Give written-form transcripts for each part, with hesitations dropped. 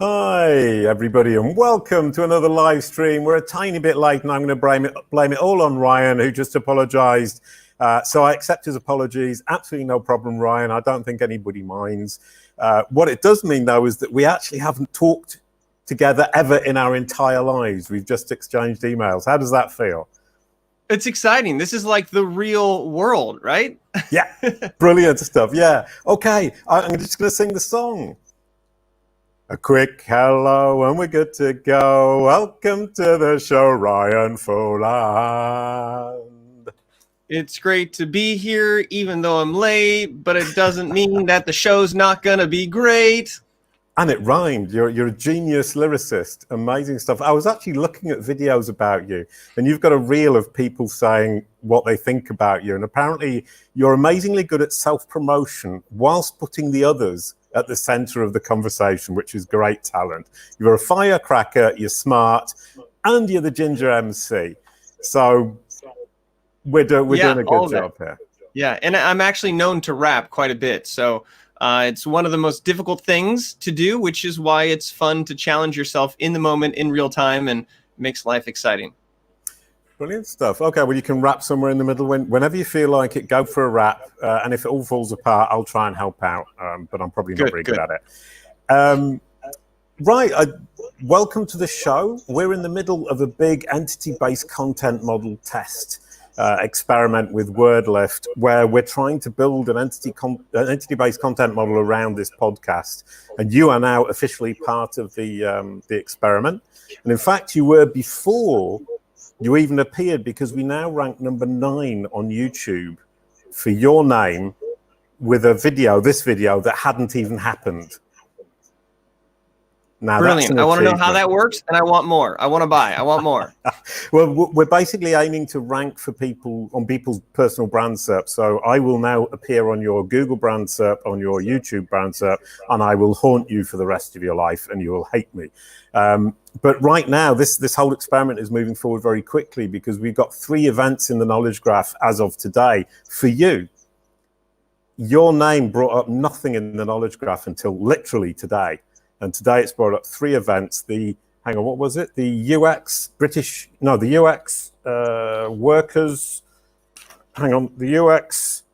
Hi, everybody, and welcome to another live stream. We're a tiny bit late, and I'm going to blame it all on Ryan, who just apologized. So I accept his apologies. Absolutely no problem, Ryan. I don't think anybody minds. What it does mean, though, is that we actually haven't talked together ever in our entire lives. We've just exchanged emails. How does that feel? It's exciting. This is like the real world, right? Yeah, brilliant stuff. Yeah. Okay, I'm just going to sing the song. A quick hello and we're good to go. Welcome to the show, Ryan Foland. It's great to be here, even though I'm late, but it doesn't mean that the show's not going to be great. And it rhymed. You're a genius lyricist. Amazing stuff. I was actually looking at videos about you, and you've got a reel of people saying what they think about you. And apparently you're amazingly good at self-promotion whilst putting the others at the center of the conversation, which is great talent. You're a firecracker, you're smart, and you're the Ginger MC. So we're doing a good job here. Yeah, and I'm actually known to rap quite a bit. So it's one of the most difficult things to do, which is why it's fun to challenge yourself in the moment, in real time, and makes life exciting. Brilliant stuff. Okay, well, you can rap somewhere in the middle. Whenever you feel like it, go for a rap. And if it all falls apart, I'll try and help out. But I'm probably not very good at it. Right. Welcome to the show. We're in the middle of a big entity-based content model test experiment with WordLift, where we're trying to build an entity-based content model around this podcast. And you are now officially part of the experiment. And in fact, you were before you even appeared, because we now rank number 9 on YouTube for your name with this video that hadn't even happened. Now, brilliant. I want to know how that works, and I want more. I want to buy. I want more. Well, we're basically aiming to rank for people on people's personal brand SERP. So I will now appear on your Google brand SERP, on your YouTube brand SERP, and I will haunt you for the rest of your life, and you will hate me. But right now, this whole experiment is moving forward very quickly, because we've got 3 events in the knowledge graph as of today for you. Your name brought up nothing in the knowledge graph until literally today. And today it's brought up 3 events. Hang on, what was it? The UX workers. Hang on, the UX.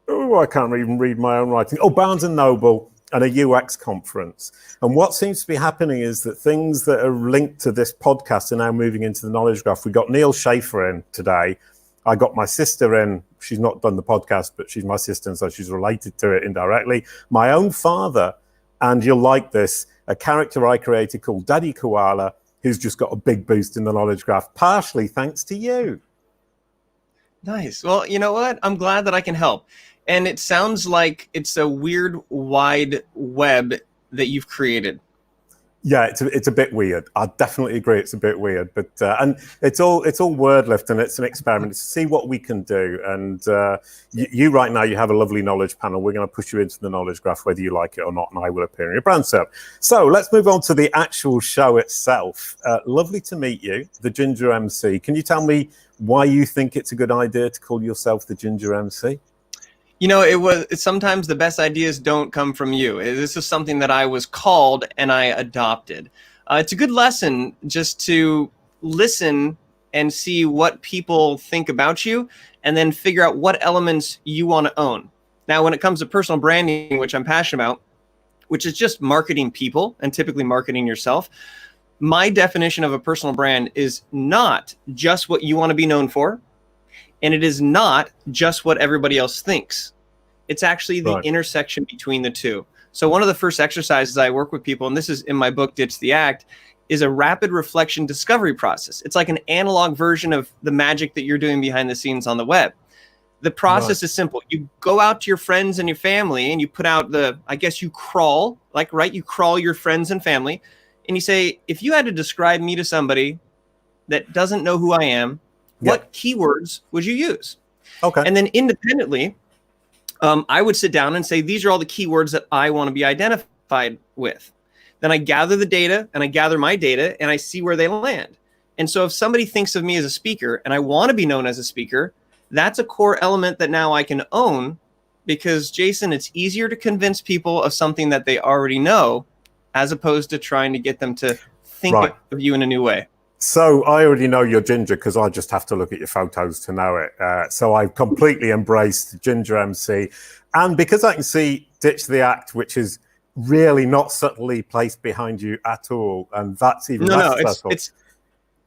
Oh, I can't even read my own writing. Oh, Barnes and Noble and a UX conference. And what seems to be happening is that things that are linked to this podcast are now moving into the knowledge graph. We got Neil Schaefer in today. I got my sister in. She's not done the podcast, but she's my sister, and so she's related to it indirectly. My own father. And you'll like this, a character I created called Daddy Koala, who's just got a big boost in the knowledge graph, partially thanks to you. Nice. Well, you know what? I'm glad that I can help. And it sounds like it's a weird, wide web that you've created. Yeah, it's a bit weird. I definitely agree it's a bit weird, but and it's all WordLift, and it's an experiment to see what we can do. And you right now, you have a lovely knowledge panel. We're going to push you into the knowledge graph, whether you like it or not, and I will appear in your brand SERP. So let's move on to the actual show itself. Lovely to meet you, the Ginger MC. Can you tell me why you think it's a good idea to call yourself the Ginger MC? You know, it's sometimes the best ideas don't come from you. This is something that I was called and I adopted. It's a good lesson just to listen and see what people think about you, and then figure out what elements you want to own. Now, when it comes to personal branding, which I'm passionate about, which is just marketing people and typically marketing yourself, my definition of a personal brand is not just what you want to be known for. And it is not just what everybody else thinks. It's actually the intersection between the two. So one of the first exercises I work with people, and this is in my book, Ditch the Act, is a rapid reflection discovery process. It's like an analog version of the magic that you're doing behind the scenes on the web. The process is simple. You go out to your friends and your family, and you put out you crawl, you crawl your friends and family, and you say, if you had to describe me to somebody that doesn't know who I am, what keywords would you use? Okay. And then independently, I would sit down and say, these are all the keywords that I want to be identified with. Then I gather the data, and I gather my data, and I see where they land. And so if somebody thinks of me as a speaker and I want to be known as a speaker, that's a core element that now I can own, because, Jason, it's easier to convince people of something that they already know as opposed to trying to get them to think Right. of you in a new way. So I already know you're ginger because I just have to look at your photos to know it. So I've completely embraced Ginger MC. And because I can see Ditch the Act, which is really not subtly placed behind you at all, and that's even less subtle.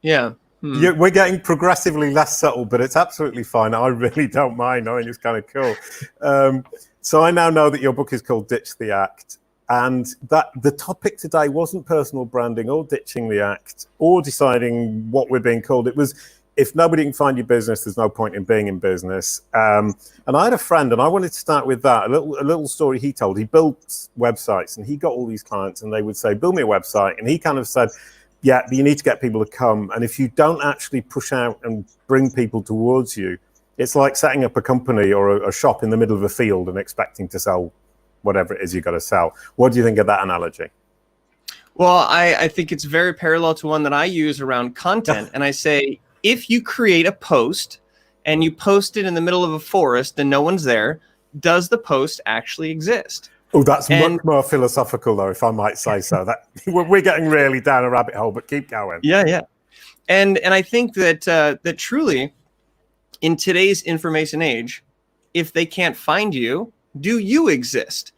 Yeah. We're getting progressively less subtle, but it's absolutely fine. I really don't mind. I think it's kind of cool. So I now know that your book is called Ditch the Act. And that the topic today wasn't personal branding or ditching the act or deciding what we're being called. It was, if nobody can find your business, there's no point in being in business. And I had a friend, and I wanted to start with that. A little story he told. He built websites, and he got all these clients, and they would say, build me a website. And he kind of said, yeah, but you need to get people to come. And if you don't actually push out and bring people towards you, it's like setting up a company or a shop in the middle of a field and expecting to sell whatever it is you got to sell. What do you think of that analogy? Well, I think it's very parallel to one that I use around content. And I say, if you create a post and you post it in the middle of a forest and no one's there, does the post actually exist? Oh, that's much more philosophical, though, if I might say so. That we're getting really down a rabbit hole, but keep going. Yeah. And I think that that truly, in today's information age, if they can't find you, do you exist?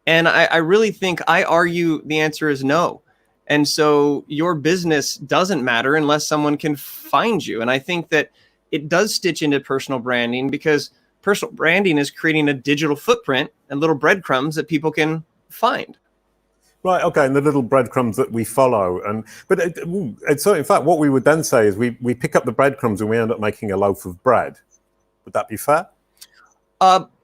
And I really think, I argue the answer is no. And so your business doesn't matter unless someone can find you. And I think that it does stitch into personal branding, because personal branding is creating a digital footprint and little breadcrumbs that people can find. Right. Okay. And the little breadcrumbs that we follow. So in fact, what we would then say is we pick up the breadcrumbs and we end up making a loaf of bread. Would that be fair?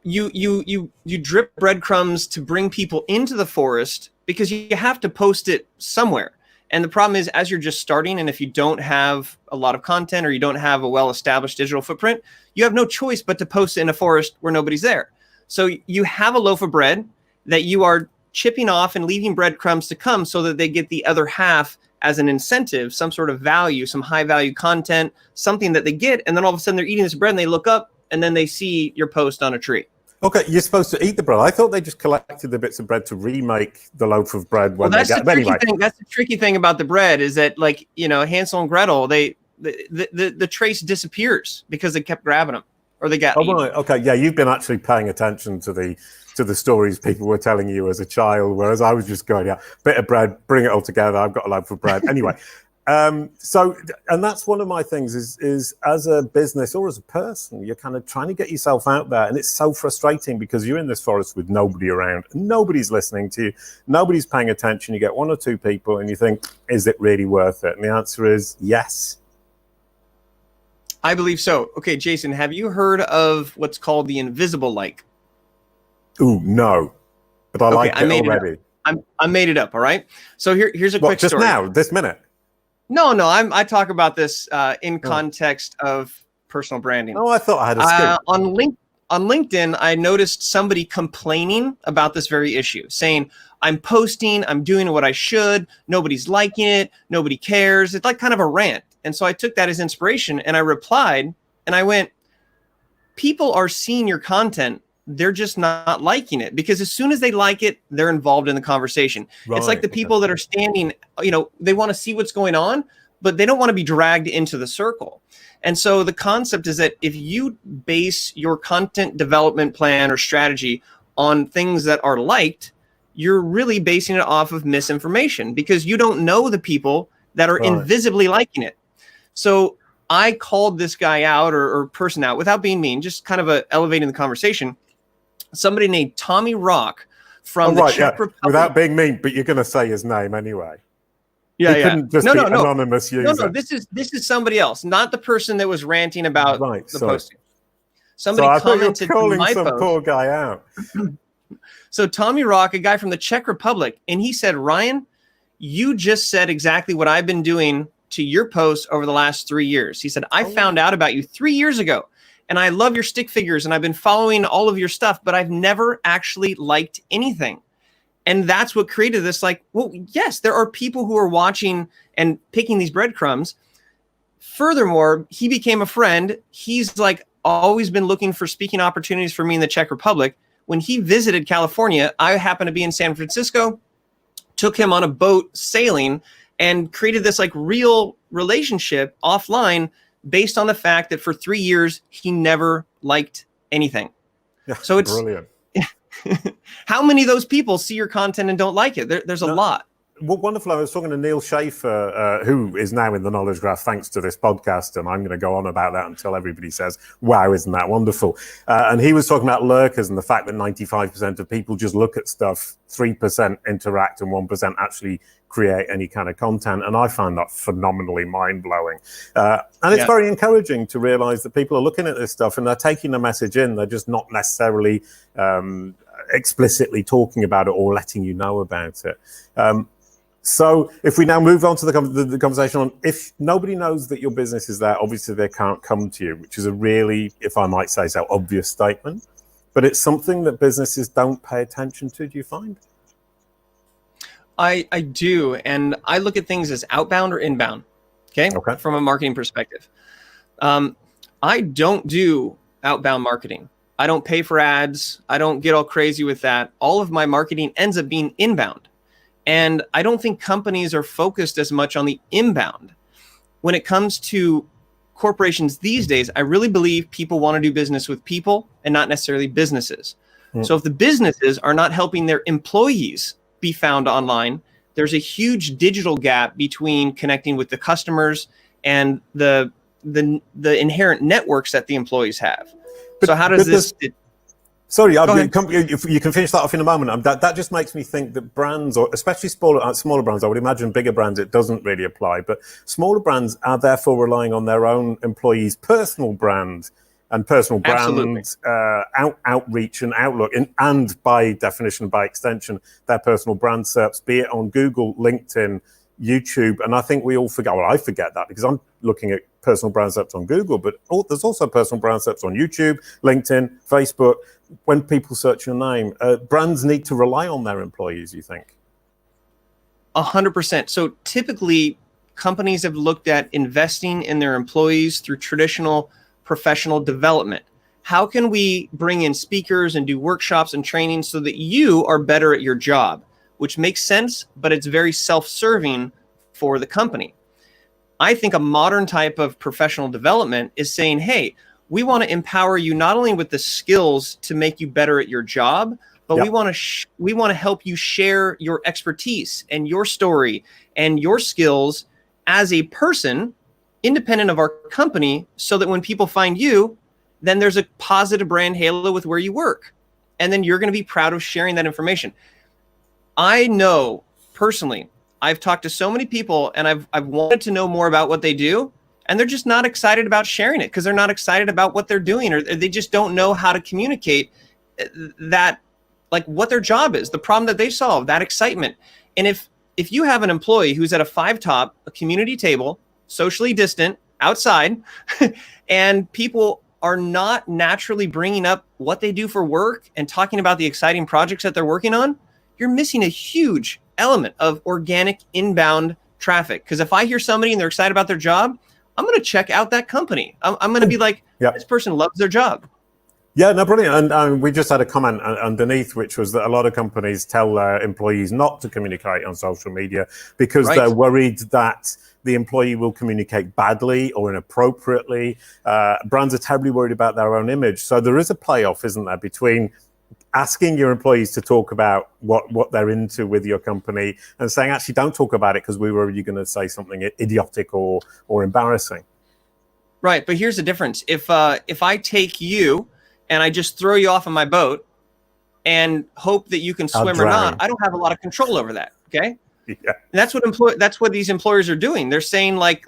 You drip breadcrumbs to bring people into the forest, because you have to post it somewhere. And the problem is, as you're just starting, and if you don't have a lot of content or you don't have a well-established digital footprint, you have no choice but to post it in a forest where nobody's there. So you have a loaf of bread that you are chipping off and leaving breadcrumbs to come, so that they get the other half as an incentive, some sort of value, some high value content, something that they get. And then all of a sudden they're eating this bread and they look up and then they see your post on a tree. Okay, you're supposed to eat the bread. I thought they just collected the bits of bread to remake the loaf of bread when they get. Anyway, that's the tricky thing about the bread, is that, like, Hansel and Gretel, the trace disappears because they kept grabbing them, or they got. Oh, right. Okay, yeah, you've been actually paying attention to the stories people were telling you as a child, whereas I was just going, yeah, bit of bread, bring it all together. I've got a loaf of bread anyway. And that's one of my things is as a business or as a person, you're kind of trying to get yourself out there. And it's so frustrating because you're in this forest with nobody around. Nobody's listening to you. Nobody's paying attention. You get one or two people and you think, is it really worth it? And the answer is yes. I believe so. Okay, Jason, have you heard of what's called the invisible like? Ooh, no. But I like it already. I made it up, all right? So here's a quick story. Just now, this minute? No, I talk about this in context of personal branding. Oh, I thought I had a skip. On LinkedIn, I noticed somebody complaining about this very issue, saying, I'm posting, I'm doing what I should, nobody's liking it, nobody cares. It's like kind of a rant. And so I took that as inspiration and I replied and I went, people are seeing your content, they're just not liking it, because as soon as they like it, they're involved in the conversation. Right, it's like the people that are standing, they want to see what's going on, but they don't want to be dragged into the circle. And so the concept is that if you base your content development plan or strategy on things that are liked, you're really basing it off of misinformation, because you don't know the people that are invisibly liking it. So I called this guy out or person out without being mean, just kind of elevating the conversation. Somebody named Tommy Rock from the Czech Republic. Without being mean, but you're going to say his name anyway. Yeah, he couldn't just be anonymous user. No, this is somebody else, not the person that was ranting about the posting. Somebody commented calling my some post. Poor guy out. So Tommy Rock, a guy from the Czech Republic, and he said, Ryan, you just said exactly what I've been doing to your posts over the last 3 years. He said, I found out about you 3 years ago. And I love your stick figures and I've been following all of your stuff, but I've never actually liked anything. And that's what created this, like, well, yes, there are people who are watching and picking these breadcrumbs. Furthermore, he became a friend. He's like always been looking for speaking opportunities for me in the Czech Republic. When he visited California, I happened to be in San Francisco. took him on a boat sailing and created this like real relationship offline based on the fact that for 3 years, he never liked anything. Yeah, so it's brilliant. How many of those people see your content and don't like it? There's a lot. Well, wonderful. I was talking to Neil Schaefer, who is now in the Knowledge Graph thanks to this podcast, and I'm going to go on about that until everybody says, wow, isn't that wonderful? And he was talking about lurkers and the fact that 95% of people just look at stuff, 3% interact, and 1% actually create any kind of content. And I find that phenomenally mind-blowing. And it's very encouraging to realize that people are looking at this stuff and they're taking the message in. They're just not necessarily explicitly talking about it or letting you know about it. So if we now move on to the conversation on, if nobody knows that your business is there, obviously they can't come to you, which is a really, if I might say so, obvious statement. But it's something that businesses don't pay attention to, do you find? I do. And I look at things as outbound or inbound, okay? From a marketing perspective. I don't do outbound marketing. I don't pay for ads. I don't get all crazy with that. All of my marketing ends up being inbound. And I don't think companies are focused as much on the inbound. When it comes to corporations these days, I really believe people want to do business with people and not necessarily businesses. So if the businesses are not helping their employees be found online, there's a huge digital gap between connecting with the customers and the inherent networks that the employees have. So how does this... Sorry, you can finish that off in a moment. That just makes me think that brands, or especially smaller brands, I would imagine bigger brands, it doesn't really apply, but smaller brands are therefore relying on their own employees' personal brand and personal brand outreach and outlook, and by definition, by extension, their personal brand SERPs, be it on Google, LinkedIn, YouTube. And I think we all forget, well, I forget that because I'm looking at personal brand SERPs on Google, but there's also personal brand SERPs on YouTube, LinkedIn, Facebook. When people search your name, brands need to rely on their employees, you think? 100%. So typically, companies have looked at investing in their employees through traditional professional development. How can we bring in speakers and do workshops and training so that you are better at your job? Which makes sense, but it's very self-serving for the company. I think a modern type of professional development is saying, hey, we want to empower you not only with the skills to make you better at your job, but we want to help you share your expertise and your story and your skills as a person, independent of our company, so that when people find you, then there's a positive brand halo with where you work. And then you're going to be proud of sharing that information. I know personally, I've talked to so many people and I've wanted to know more about what they do, and they're just not excited about sharing it because they're not excited about what they're doing, or they just don't know how to communicate that, like what their job is, the problem that they solve, that excitement. And if you have an employee who's at a 5-top, a community table, socially distant, outside, and people are not naturally bringing up what they do for work and talking about the exciting projects that they're working on, you're missing a huge element of organic inbound traffic. Because if I hear somebody and they're excited about their job, I'm going to check out that company. I'm going to be like, this person loves their job. Yeah, no, brilliant. And we just had a comment underneath, which was that a lot of companies tell their employees not to communicate on social media because they're worried that the employee will communicate badly or inappropriately. Brands are terribly worried about their own image. So there is a playoff, isn't there, between asking your employees to talk about what they're into with your company and saying, actually, don't talk about it because we were going to say something idiotic or embarrassing. Right. But here's the difference. If I take you and I just throw you off on my boat and hope that you can swim or not, I don't have a lot of control over that. Okay. Yeah. And that's what these employers are doing. They're saying like,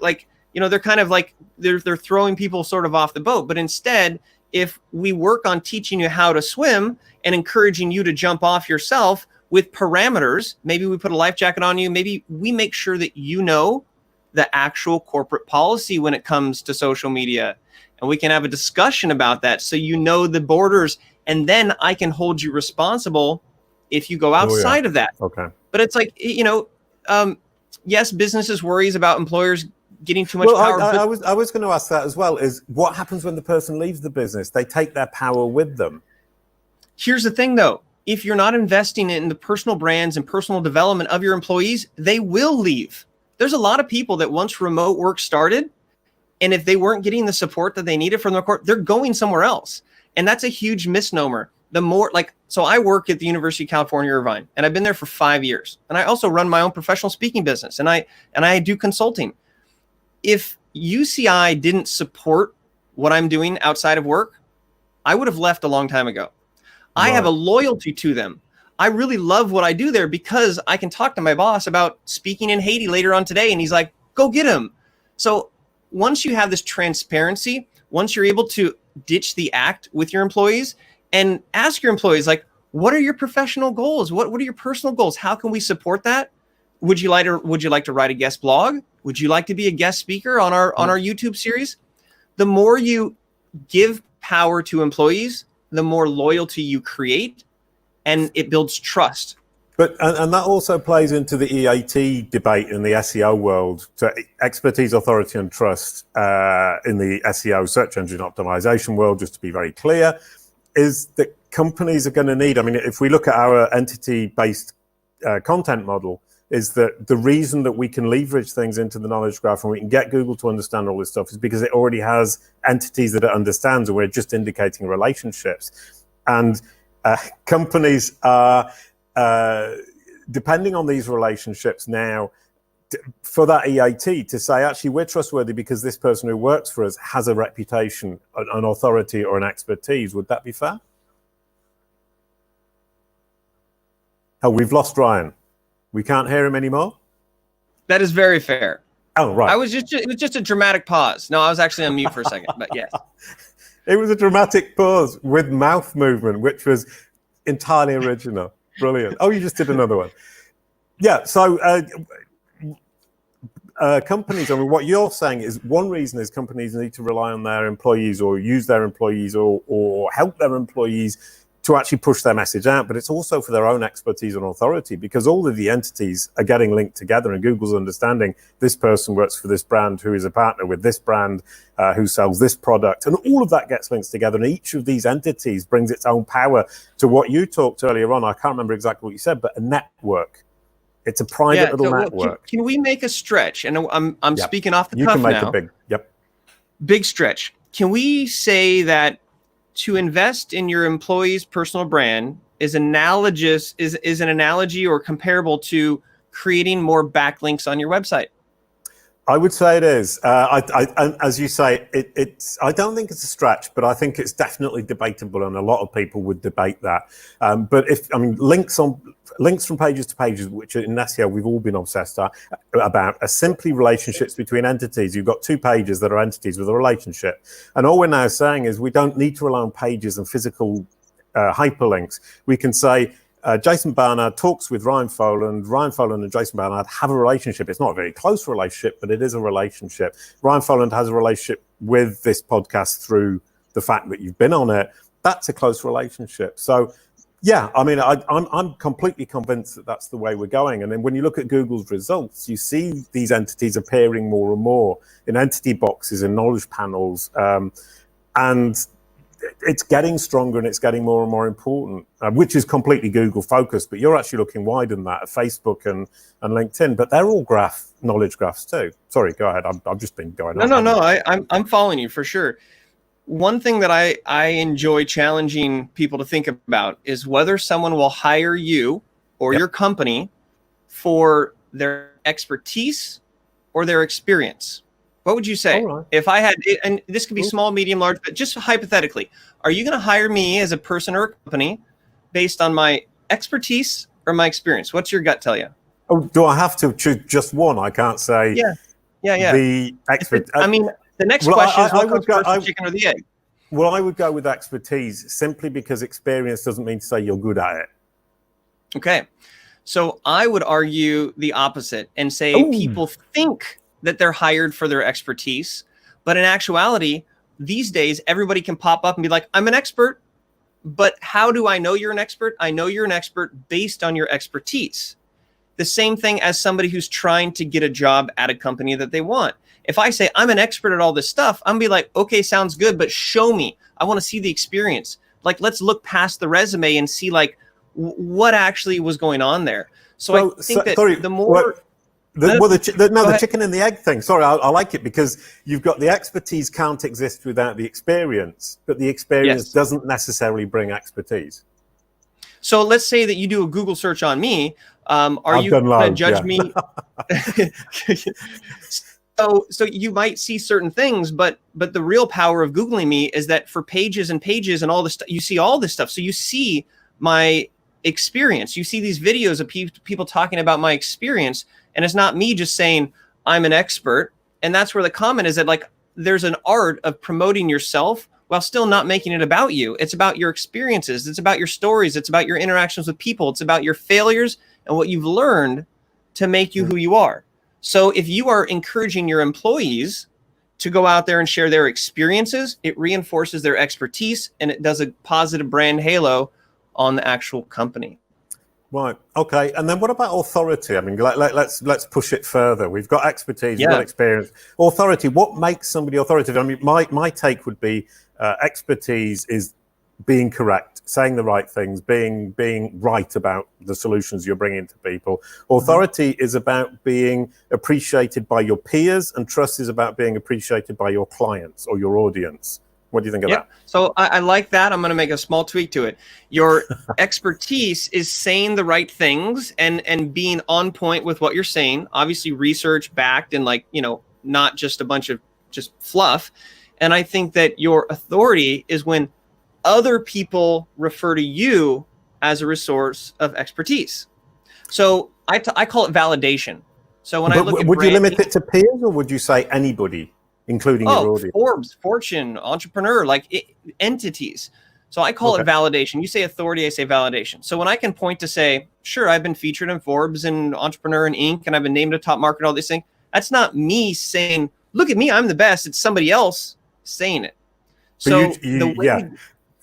they're kind of like, they're throwing people sort of off the boat. But instead, if we work on teaching you how to swim and encouraging you to jump off yourself with parameters, maybe we put a life jacket on you, maybe we make sure that you know the actual corporate policy when it comes to social media. And we can have a discussion about that so you know the borders, and then I can hold you responsible if you go outside of that. Okay. But it's like, yes, businesses worries about employers getting too much power. I was going to ask that as well, is what happens when the person leaves the business? They take their power with them. Here's the thing, though. if you're not investing in the personal brands and personal development of your employees, they will leave. There's a lot of people that once remote work started, and if they weren't getting the support that they needed from their court, they're going somewhere else. And that's a huge misnomer. The more so I work at the University of California, Irvine, and I've been there for 5 years. And I also run my own professional speaking business, and I do consulting. If UCI didn't support what I'm doing outside of work, I would have left a long time ago. Right. I have a loyalty to them. I really love what I do there because I can talk to my boss about speaking in Haiti later on today, and he's like, go get him. So once you have this transparency, once you're able to ditch the act with your employees and ask your employees, like, what are your professional goals? What are your personal goals? How can we support that? Would you like to write a guest blog? Would you like to be a guest speaker on our YouTube series? The more you give power to employees, the more loyalty you create, and it builds trust. But and that also plays into the EAT debate in the SEO world. So expertise, authority, and trust in the SEO, search engine optimization world, just to be very clear, is that companies are going to need, I mean, if we look at our entity-based content model, is that the reason that we can leverage things into the knowledge graph and we can get Google to understand all this stuff is because it already has entities that it understands, and we're just indicating relationships. And companies are depending on these relationships now for that EAT to say, actually, we're trustworthy because this person who works for us has a reputation, an authority, or an expertise. Would that be fair? Oh, we've lost Ryan. We can't hear him anymore? That is very fair. Oh, right. It was just a dramatic pause. No, I was actually on mute for a second, but yes. It was a dramatic pause with mouth movement, which was entirely original. Brilliant. Oh, you just did another one. Yeah, so companies, I mean, what you're saying is one reason is companies need to rely on their employees or use their employees or help their employees to actually push their message out, but it's also for their own expertise and authority, because all of the entities are getting linked together, and Google's understanding this person works for this brand who is a partner with this brand who sells this product, and all of that gets linked together, and each of these entities brings its own power to what you talked earlier on. I can't remember exactly what you said, but a network. It's a private little network. Can we make a stretch? And I'm speaking off the cuff now. You can make a big stretch. Can we say that to invest in your employee's personal brand is analogous, is an analogy or comparable to creating more backlinks on your website? I would say it is. As you say, it's. I don't think it's a stretch, but I think it's definitely debatable, and a lot of people would debate that. But links from pages to pages, which in SEO we've all been obsessed about, are simply relationships between entities. You've got two pages that are entities with a relationship, and all we're now saying is we don't need to rely on pages and physical hyperlinks. We can say, Jason Barnard talks with Ryan Foland. Ryan Foland and Jason Barnard have a relationship. It's not a very close relationship, but it is a relationship. Ryan Foland has a relationship with this podcast through the fact that you've been on it. That's a close relationship. So, yeah, I mean, I'm completely convinced that that's the way we're going. And then when you look at Google's results, you see these entities appearing more and more in entity boxes and knowledge panels, and it's getting stronger and it's getting more and more important, which is completely Google focused, but you're actually looking wider than that at Facebook and LinkedIn, but they're all knowledge graphs too. Sorry, go ahead. I've just been going on. No, I'm following you for sure. One thing that I enjoy challenging people to think about is whether someone will hire you or your company for their expertise or their experience. What would you say? Right. If I had, and this could be small, medium, large, but just hypothetically, are you going to hire me as a person or a company based on my expertise or my experience? What's your gut tell you? Oh, do I have to choose just one? I can't say. Yeah. The expert. The next question is what comes first, the chicken or the egg? Well, I would go with expertise simply because experience doesn't mean to say you're good at it. Okay. So I would argue the opposite and say people think that they're hired for their expertise. But in actuality, these days, everybody can pop up and be like, I'm an expert. But how do I know you're an expert? I know you're an expert based on your expertise. The same thing as somebody who's trying to get a job at a company that they want. If I say I'm an expert at all this stuff, I'm gonna be like, okay, sounds good, but show me. I want to see the experience. Like, let's look past the resume and see like what actually was going on there. So I think that the more... the chicken and the egg thing. Sorry, I like it because you've got the expertise can't exist without the experience, but the experience doesn't necessarily bring expertise. So let's say that you do a Google search on me. Are you going to judge me? So you might see certain things, but the real power of Googling me is that for pages and pages and all this, you see all this stuff. So you see my experience. You see these videos of people talking about my experience, and it's not me just saying I'm an expert. And that's where the comment is that, like, there's an art of promoting yourself while still not making it about you. It's about your experiences. It's about your stories. It's about your interactions with people. It's about your failures and what you've learned to make you who you are. So if you are encouraging your employees to go out there and share their experiences, it reinforces their expertise, and it does a positive brand halo on the actual company. Right. Okay. And then what about authority? I mean, let's push it further. We've got expertise, we've got experience. Authority. What makes somebody authoritative? I mean, my take would be expertise is being correct, saying the right things, being right about the solutions you're bringing to people. Authority is about being appreciated by your peers, and trust is about being appreciated by your clients or your audience. What do you think of that? So I like that. I'm going to make a small tweak to it. Your expertise is saying the right things and being on point with what you're saying. Obviously, research backed and, like, you know, not just a bunch of just fluff. And I think that your authority is when other people refer to you as a resource of expertise. So I call it validation. So when I look at would you limit it to peers, or would you say anybody, including your audience? Forbes, Fortune, Entrepreneur, like entities. So I call it validation. You say authority, I say validation. So when I can point to say, sure, I've been featured in Forbes and Entrepreneur and Inc., and I've been named a top market, all these things, that's not me saying, look at me, I'm the best. It's somebody else saying it. So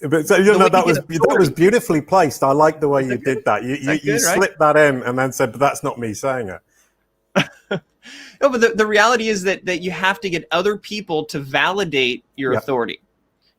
that was beautifully placed. I like the way you did that. You slipped that in and then said, but that's not me saying it. No, but the reality is that you have to get other people to validate your authority.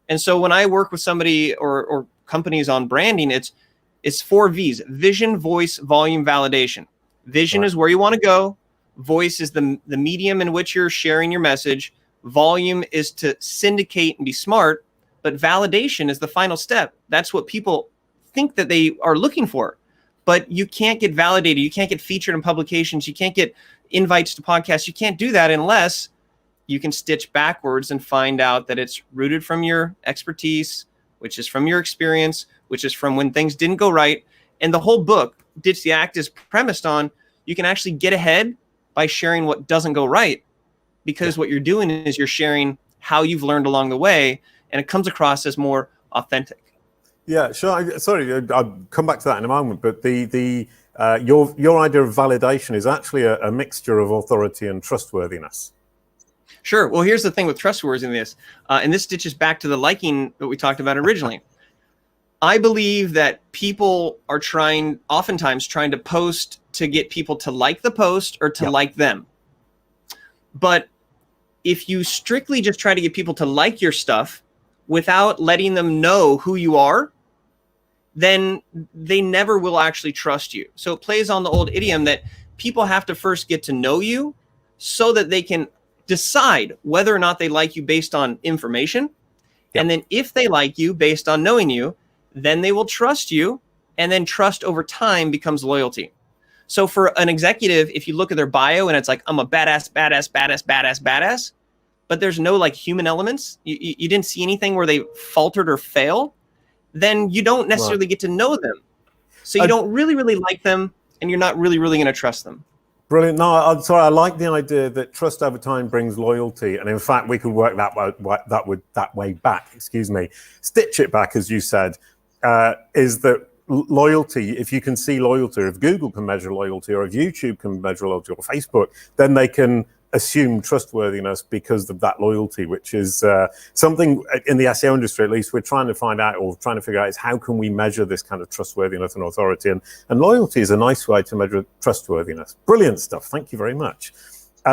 And so when I work with somebody or companies on branding, it's 4 V's: vision, voice, volume, validation. Vision is where you want to go. Voice is the medium in which you're sharing your message. Volume is to syndicate and be smart. But validation is the final step. That's what people think that they are looking for. But you can't get validated. You can't get featured in publications. You can't get invites to podcasts. You can't do that unless you can stitch backwards and find out that it's rooted from your expertise, which is from your experience, which is from when things didn't go right. And the whole book, Ditch the Act, is premised on you can actually get ahead by sharing what doesn't go right, because what you're doing is you're sharing how you've learned along the way, and it comes across as more authentic. Yeah, sure. Sorry, I'll come back to that in a moment. But your idea of validation is actually a mixture of authority and trustworthiness. Sure. Well, here's the thing with trustworthiness, and this stitches back to the liking that we talked about originally. I believe that people are oftentimes trying to post to get people to like the post or to like them. But if you strictly just try to get people to like your stuff without letting them know who you are, then they never will actually trust you. So it plays on the old idiom that people have to first get to know you so that they can decide whether or not they like you based on information. And then if they like you based on knowing you, then they will trust you. And then trust over time becomes loyalty. So for an executive, if you look at their bio and it's like, I'm a badass, but there's no like human elements, you didn't see anything where they faltered or failed, then you don't necessarily get to know them. So you don't really, really like them, and you're not really, really going to trust them. Brilliant. No, I'm sorry. I like the idea that trust over time brings loyalty. And in fact, we could work that way back, stitch it back, as you said, is that loyalty, if you can see loyalty, if Google can measure loyalty, or if YouTube can measure loyalty, or Facebook, then they can assume trustworthiness because of that loyalty, which is something in the SEO industry, at least, we're trying to find out, or trying to figure out, is how can we measure this kind of trustworthiness and authority, and loyalty is a nice way to measure trustworthiness. Brilliant stuff. Thank you very much.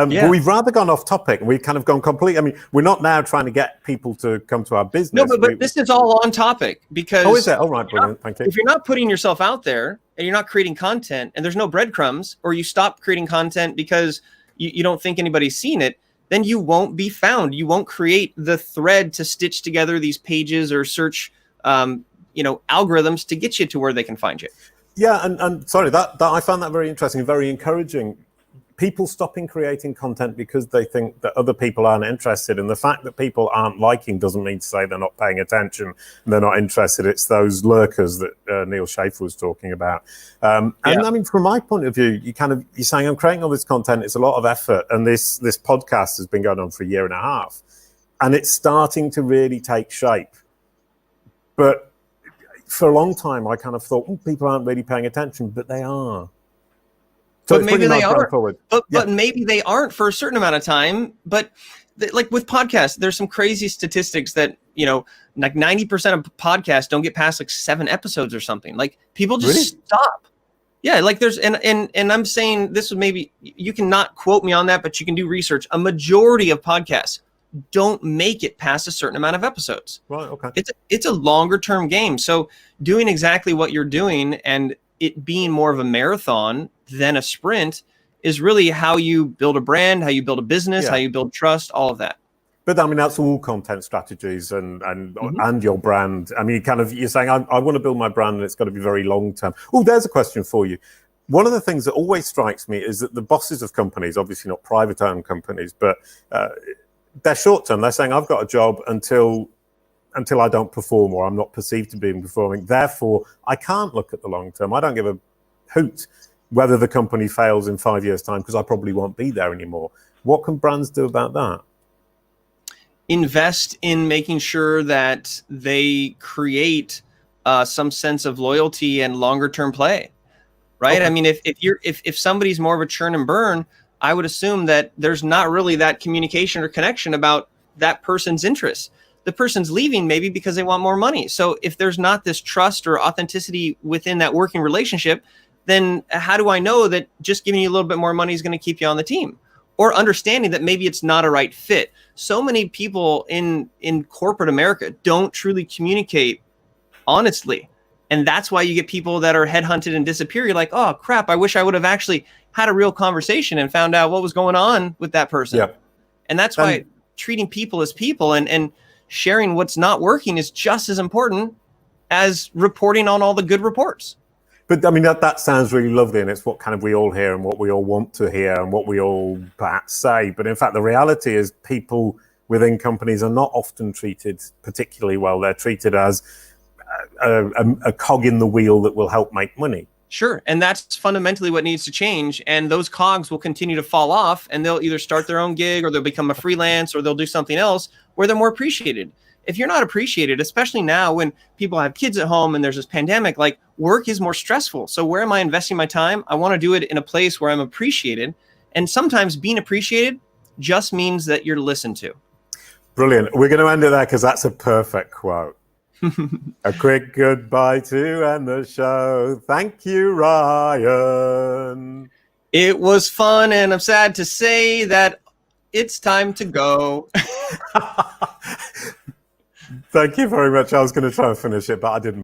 But we've rather gone off topic. We've kind of gone complete. I mean, we're not now trying to get people to come to our business. No, but this is all on topic because. Oh, is it? All right, brilliant. Thank you. If you're not putting yourself out there and you're not creating content and there's no breadcrumbs, or you stop creating content because you don't think anybody's seen it, then you won't be found. You won't create the thread to stitch together these pages or search, algorithms to get you to where they can find you. Yeah, and sorry, that I found that very interesting and very encouraging. People stopping creating content because they think that other people aren't interested. And the fact that people aren't liking doesn't mean to say they're not paying attention and they're not interested. It's those lurkers that Neil Schaefer was talking about. And I mean, from my point of view, you're saying I'm creating all this content. It's a lot of effort. And this podcast has been going on for a year and a half. And it's starting to really take shape. But for a long time, I kind of thought, people aren't really paying attention, but they are. So but maybe they are. But yeah. Maybe they aren't for a certain amount of time. But like with podcasts, there's some crazy statistics that, like 90% of podcasts don't get past like 7 episodes or something. Like people just stop. Yeah, like there's and I'm saying this was maybe you cannot quote me on that, but you can do research. A majority of podcasts don't make it past a certain amount of episodes. Right. Okay. It's a longer term game. So doing exactly what you're doing and it being more of a marathon than a sprint is really how you build a brand, how you build a business, how you build trust, all of that. But I mean, that's all content strategies and your brand. I mean, you're saying, I want to build my brand and it's got to be very long term. Oh, there's a question for you. One of the things that always strikes me is that the bosses of companies, obviously not private owned companies, but they're short term. They're saying, I've got a job until I don't perform or I'm not perceived to be performing. Therefore, I can't look at the long term. I don't give a hoot whether the company fails in 5 years' time because I probably won't be there anymore. What can brands do about that? Invest in making sure that they create some sense of loyalty and longer term play, right? Okay. I mean, if somebody's more of a churn and burn, I would assume that there's not really that communication or connection about that person's interests. The person's leaving maybe because they want more money. So if there's not this trust or authenticity within that working relationship, then how do I know that just giving you a little bit more money is going to keep you on the team? Or understanding that maybe it's not a right fit. So many people in corporate America don't truly communicate honestly. And that's why you get people that are headhunted and disappear. You're like, oh, crap, I wish I would have actually had a real conversation and found out what was going on with that person. Yeah. And that's why treating people as people and sharing what's not working is just as important as reporting on all the good reports. But I mean, that sounds really lovely, and it's what we all hear and what we all want to hear and what we all perhaps say. But in fact, the reality is people within companies are not often treated particularly well. They're treated as a cog in the wheel that will help make money. Sure. And that's fundamentally what needs to change. And those cogs will continue to fall off and they'll either start their own gig or they'll become a freelance or they'll do something else where they're more appreciated. If you're not appreciated, especially now when people have kids at home and there's this pandemic, like work is more stressful. So where am I investing my time? I want to do it in a place where I'm appreciated. And sometimes being appreciated just means that you're listened to. Brilliant. We're going to end it there because that's a perfect quote. A quick goodbye to end the show. Thank you, Ryan. It was fun, and I'm sad to say that it's time to go. Thank you very much. I was going to try and finish it, but I didn't.